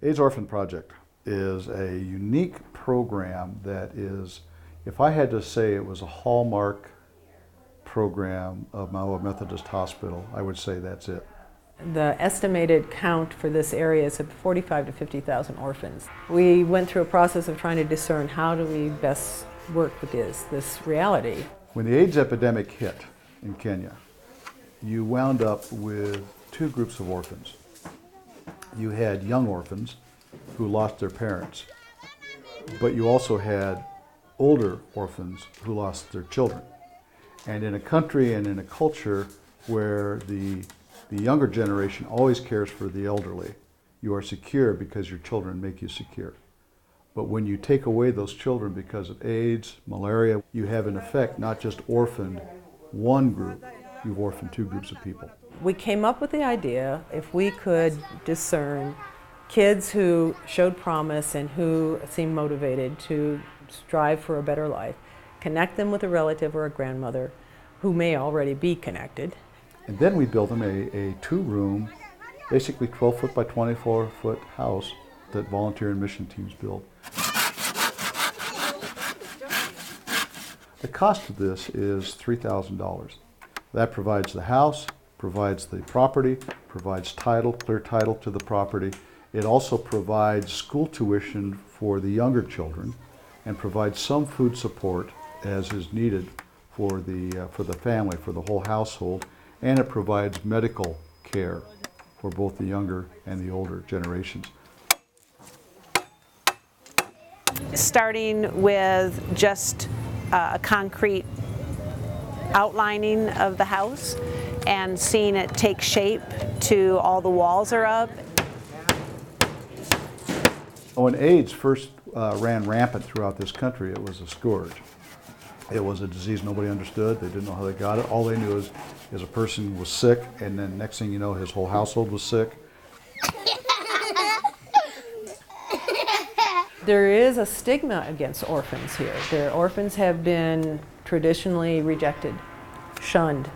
AIDS Orphan Project is a unique program that is, if I had to say it was a hallmark program of Maua Methodist Hospital, I would say that's it. The estimated count for this area is 45 to 50,000 orphans. We went through a process of trying to discern how do we best work with this reality. When the AIDS epidemic hit in Kenya, you wound up with two groups of orphans. You had young orphans who lost their parents, but you also had older orphans who lost their children. And in a country and in a culture where the younger generation always cares for the elderly, you are secure because your children make you secure. But when you take away those children because of AIDS, malaria, you have in effect not just orphaned one group, you've orphaned two groups of people. We came up with the idea if we could discern kids who showed promise and who seemed motivated to strive for a better life, connect them with a relative or a grandmother who may already be connected. And then we built them a two-room, basically 12-foot by 24-foot house that volunteer and mission teams build. The cost of this is $3,000. That provides the house, provides the property, provides title, clear title to the property. It also provides school tuition for the younger children and provides some food support as is needed for the family, for the whole household, and it provides medical care for both the younger and the older generations. Starting with just a concrete outlining of the house and seeing it take shape to all the walls are up. When AIDS first ran rampant throughout this country, it was a scourge. It was a disease nobody understood. They didn't know how they got it. All they knew is a person was sick, and then next thing you know, his whole household was sick. There is a stigma against orphans here. The orphans have been traditionally rejected, shunned,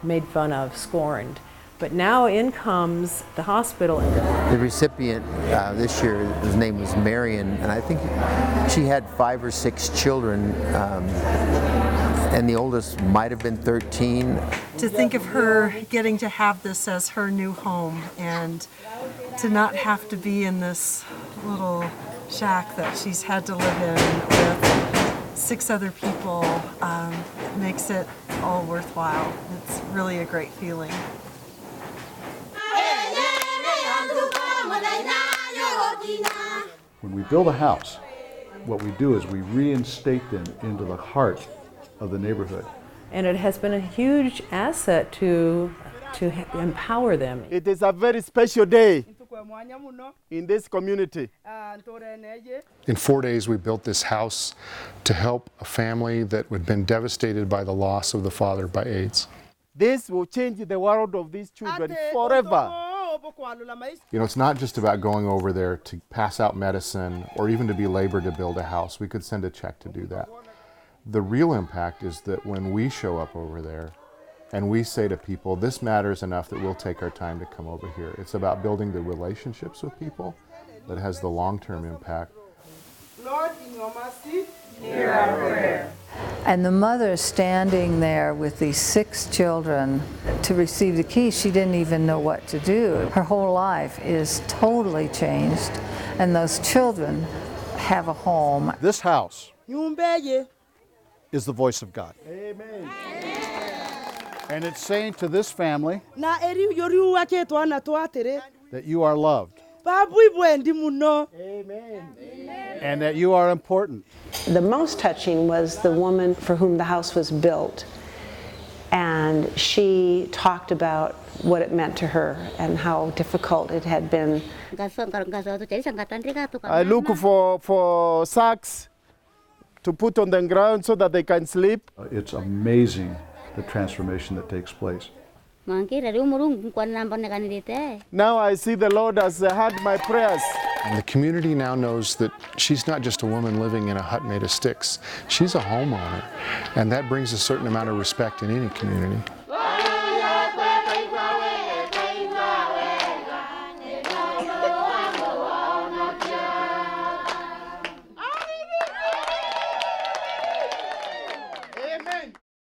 made fun of, scorned. But now in comes the hospital. The recipient this year, his name was Marion, and I think she had 5 or 6 children, and the oldest might have been 13. To think of her getting to have this as her new home and to not have to be in this little shack that she's had to live in with 6 other people makes it all worthwhile. It's really a great feeling. When we build a house, what we do is we reinstate them into the heart of the neighborhood. And it has been a huge asset to empower them. It is a very special day in this community. In 4 days, we built this house to help a family that had been devastated by the loss of the father by AIDS. This will change the world of these children forever. You know, it's not just about going over there to pass out medicine or even to be labor to build a house. We could send a check to do that. The real impact is that when we show up over there and we say to people, this matters enough that we'll take our time to come over here. It's about building the relationships with people that has the long-term impact. Lord, in your mercy, hear our prayer. And the mother standing there with these 6 children to receive the keys, she didn't even know what to do. Her whole life is totally changed, and those children have a home. This house is the voice of God. Amen. And it's saying to this family that you are loved. Amen. And that you are important. The most touching was the woman for whom the house was built. And she talked about what it meant to her and how difficult it had been. I look for sacks to put on the ground so that they can sleep. It's amazing the transformation that takes place. Now I see the Lord has heard my prayers. And the community now knows that she's not just a woman living in a hut made of sticks. She's a homeowner, and that brings a certain amount of respect in any community.